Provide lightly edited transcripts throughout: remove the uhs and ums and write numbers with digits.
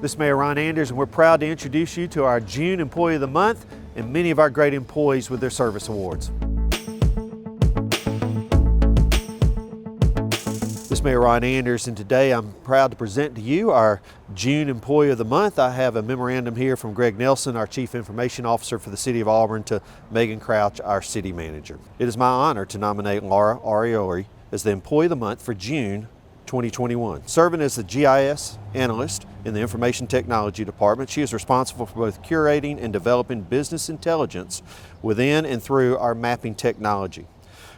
This is Mayor Ron Anders, and we're proud to introduce you to our June Employee of the Month and many of our great employees with their service awards. This is Mayor Ron Anders, and today I'm proud to present to you our June Employee of the Month. I have a memorandum here from Greg Nelson, our Chief Information Officer for the City of Auburn, to Megan Crouch, our City Manager. It is my honor to nominate Laura Arioli as the Employee of the Month for June 2021. Serving as the GIS analyst in the Information Technology Department, she is responsible for both curating and developing business intelligence within and through our mapping technology.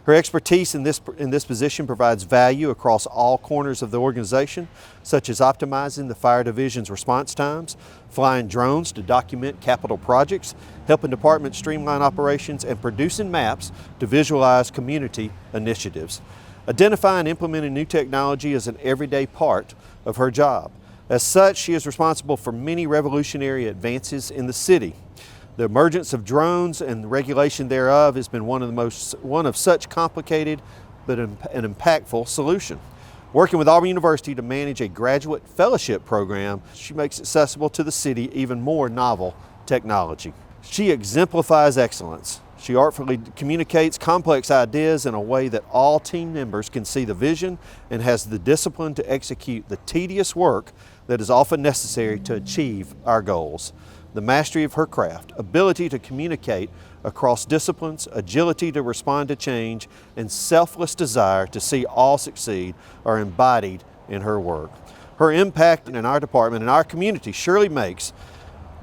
Her expertise in this position provides value across all corners of the organization, such as optimizing the fire division's response times, flying drones to document capital projects, helping departments streamline operations, and producing maps to visualize community initiatives. Identifying and implementing new technology is an everyday part of her job. As such, she is responsible for many revolutionary advances in the city. The emergence of drones and the regulation thereof has been one of such complicated but an impactful solution. Working with Auburn University to manage a graduate fellowship program, she makes accessible to the city even more novel technology. She exemplifies excellence. She artfully communicates complex ideas in a way that all team members can see the vision and has the discipline to execute the tedious work that is often necessary to achieve our goals. The mastery of her craft, ability to communicate across disciplines, agility to respond to change, and selfless desire to see all succeed are embodied in her work. Her impact in our department and our community surely makes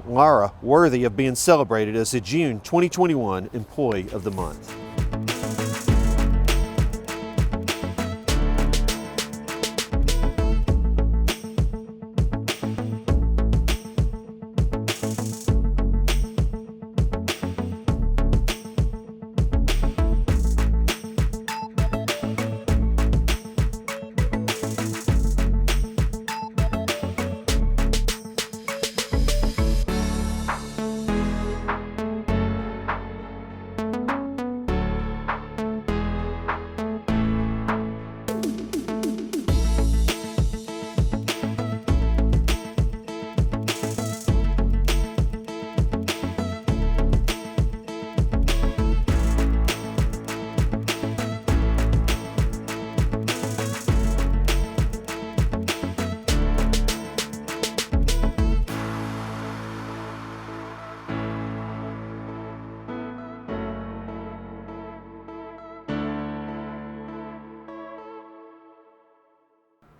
Laura worthy of being celebrated as the June 2021 Employee of the Month.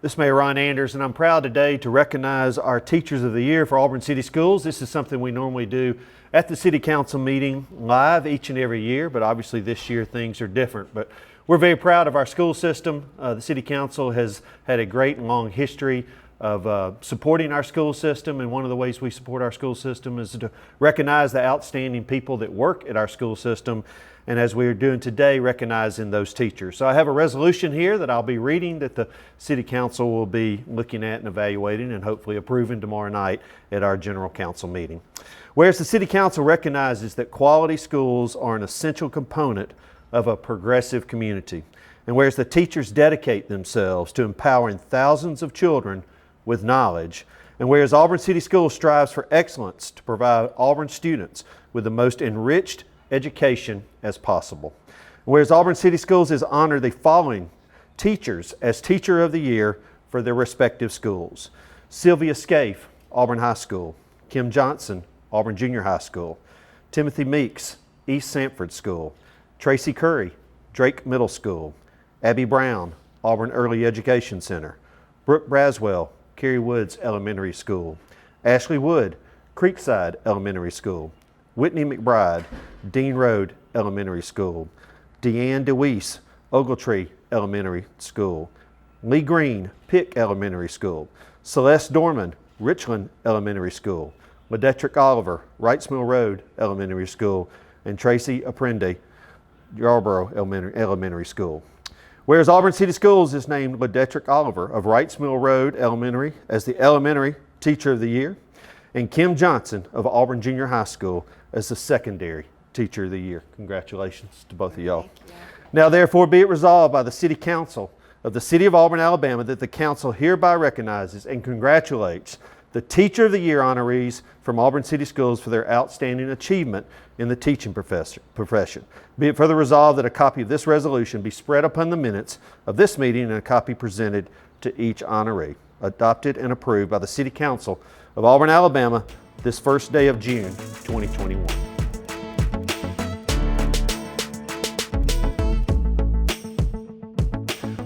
This is Mayor Ron Anders, and I'm proud today to recognize our Teachers of the Year for Auburn City Schools. This is something we normally do at the City Council meeting live each and every year, but obviously this year things are different. But we're very proud of our school system. The City Council has had a great and long history of supporting our school system, and one of the ways we support our school system is to recognize the outstanding people that work at our school system, and as we are doing today, recognizing those teachers. So I have a resolution here that I'll be reading that the City Council will be looking at and evaluating and hopefully approving tomorrow night at our General Council meeting. Whereas the City Council recognizes that quality schools are an essential component of a progressive community, and whereas the teachers dedicate themselves to empowering thousands of children with knowledge, and whereas Auburn City Schools strives for excellence to provide Auburn students with the most enriched education as possible. Whereas Auburn City Schools has honored the following teachers as Teacher of the Year for their respective schools: Sylvia Scaife, Auburn High School; Kim Johnson, Auburn Junior High School; Timothy Meeks, East Sanford School; Tracy Curry, Drake Middle School; Abby Brown, Auburn Early Education Center; Brooke Braswell, Carrie Woods Elementary School; Ashley Wood, Creekside Elementary School; Whitney McBride, Dean Road Elementary School; Deanne DeWeese, Ogletree Elementary School; Lee Green, Pick Elementary School; Celeste Dorman, Richland Elementary School; Ledettrick Oliver, Wrights Mill Road Elementary School; and Tracy Apprendi, Yarborough Elementary School. Whereas Auburn City Schools has named Ledettrick Oliver of Wrights Mill Road Elementary as the Elementary Teacher of the Year, and Kim Johnson of Auburn Junior High School as the Secondary Teacher of the Year. Congratulations to both of y'all. Now therefore be it resolved by the City Council of the City of Auburn, Alabama, that the Council hereby recognizes and congratulates the Teacher of the Year honorees from Auburn City Schools for their outstanding achievement in the teaching profession. Be it further resolved that a copy of this resolution be spread upon the minutes of this meeting and a copy presented to each honoree. Adopted and approved by the City Council of Auburn, Alabama, this first day of June 2021.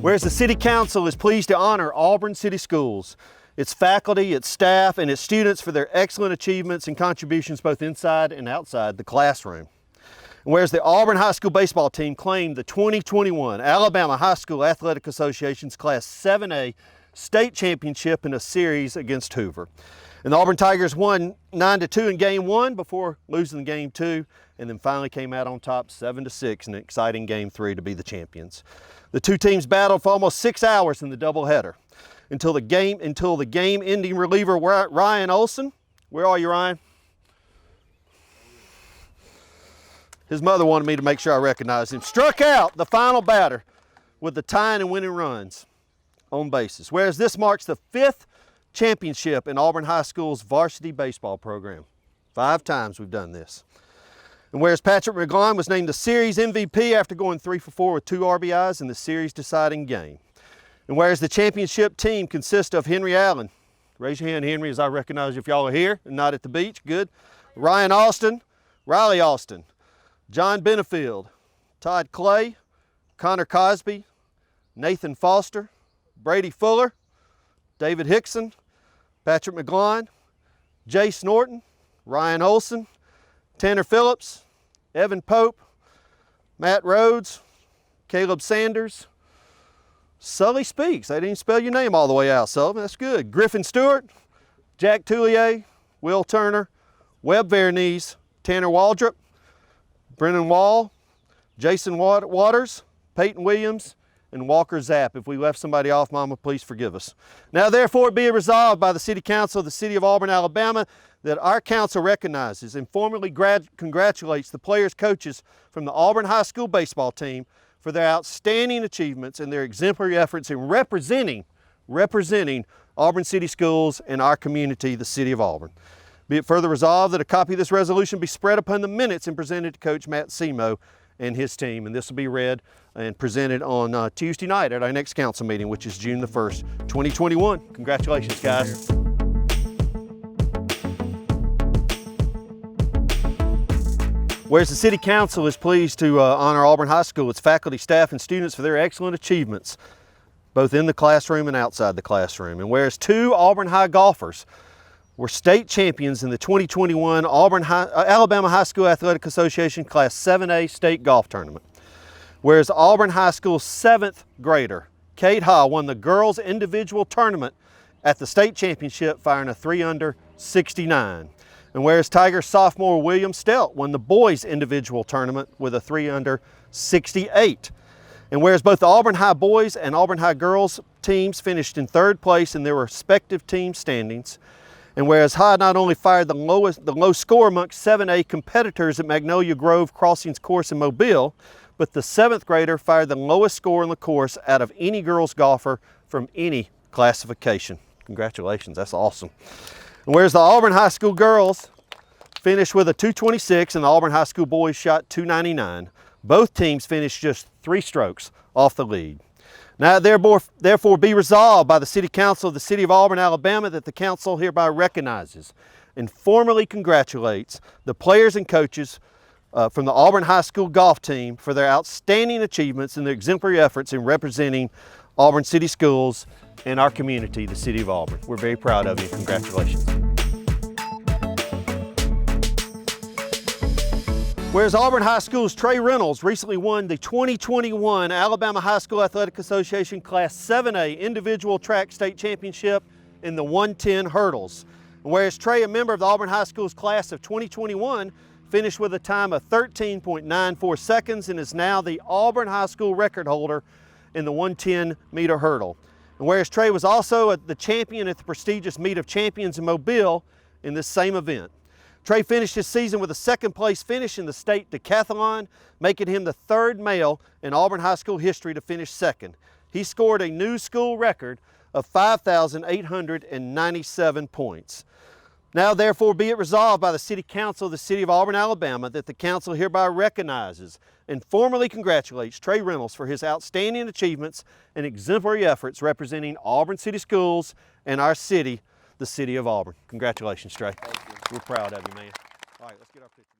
Whereas the City Council is pleased to honor Auburn City Schools, its faculty, its staff, and its students for their excellent achievements and contributions both inside and outside the classroom. And whereas the Auburn High School baseball team claimed the 2021 Alabama High School Athletic Association's Class 7A state championship in a series against Hoover. And the Auburn Tigers won 9-2 in Game 1 before losing Game 2, and then finally came out on top 7-6 in an exciting Game 3 to be the champions. The two teams battled for almost 6 hours in the doubleheader until the game-ending reliever Ryan Olson, where are you, Ryan? His mother wanted me to make sure I recognized him, struck out the final batter with the tying and winning runs on bases. Whereas this marks the 5th championship in Auburn High School's varsity baseball program. 5 times we've done this. And whereas Patrick McGlone was named the series MVP after going 3 for 4 with 2 RBIs in the series deciding game. And whereas the championship team consists of Henry Allen, raise your hand, Henry, as I recognize you if y'all are here and not at the beach, good. Ryan Austin, Riley Austin, John Benefield, Todd Clay, Connor Cosby, Nathan Foster, Brady Fuller, David Hickson, Patrick McGlone, Jace Norton, Ryan Olson, Tanner Phillips, Evan Pope, Matt Rhodes, Caleb Sanders, Sully Speaks. I didn't spell your name all the way out, Sullivan. That's good. Griffin Stewart, Jack Toulier, Will Turner, Webb Veronese, Tanner Waldrop, Brennan Wall, Jason Waters, Peyton Williams, and Walker Zapp. If we left somebody off, Mama, please forgive us. Now, therefore, be it resolved by the City Council of the City of Auburn, Alabama, that our council recognizes and formally congratulates the players, coaches from the Auburn High School baseball team for their outstanding achievements and their exemplary efforts in representing Auburn City Schools and our community, the City of Auburn. Be it further resolved that a copy of this resolution be spread upon the minutes and presented to Coach Matt Semo and his team. And this will be read and presented on Tuesday night at our next council meeting, which is June the 1st, 2021. Congratulations, guys. Whereas the City Council is pleased to honor Auburn High School, its faculty, staff, and students for their excellent achievements, both in the classroom and outside the classroom. And whereas 2 Auburn High golfers were state champions in the 2021 Alabama High School Athletic Association Class 7A State Golf Tournament. Whereas Auburn High School's 7th grader, Kate Ha, won the girls' individual tournament at the state championship, firing a 3-under 69. And whereas Tiger sophomore William Stelt won the boys' individual tournament with a 3-under 68. And whereas both the Auburn High boys and Auburn High girls teams finished in 3rd place in their respective team standings, and whereas High not only fired the low score amongst 7A competitors at Magnolia Grove Crossings course in Mobile, but the 7th grader fired the lowest score in the course out of any girls golfer from any classification. Congratulations, that's awesome. And whereas the Auburn High School girls finished with a 226 and the Auburn High School boys shot 299, both teams finished just 3 strokes off the lead. Now therefore be resolved by the City Council of the City of Auburn, Alabama, that the council hereby recognizes and formally congratulates the players and coaches from the Auburn High School golf team for their outstanding achievements and their exemplary efforts in representing Auburn City Schools and our community, the City of Auburn. We're very proud of you. Congratulations. Whereas Auburn High School's Trey Reynolds recently won the 2021 Alabama High School Athletic Association Class 7A Individual Track State Championship in the 110 hurdles. And whereas Trey, a member of the Auburn High School's class of 2021, finished with a time of 13.94 seconds and is now the Auburn High School record holder in the 110-meter hurdle. And whereas Trey was also the champion at the prestigious Meet of Champions in Mobile in this same event. Trey finished his season with a 2nd place finish in the state decathlon, making him the 3rd male in Auburn High School history to finish 2nd. He scored a new school record of 5,897 points. Now therefore be it resolved by the City Council of the City of Auburn, Alabama, that the Council hereby recognizes and formally congratulates Trey Reynolds for his outstanding achievements and exemplary efforts representing Auburn City Schools and our city, the City of Auburn. Congratulations, Trey. Thank you. We're proud of you, man. All right, let's get our picture.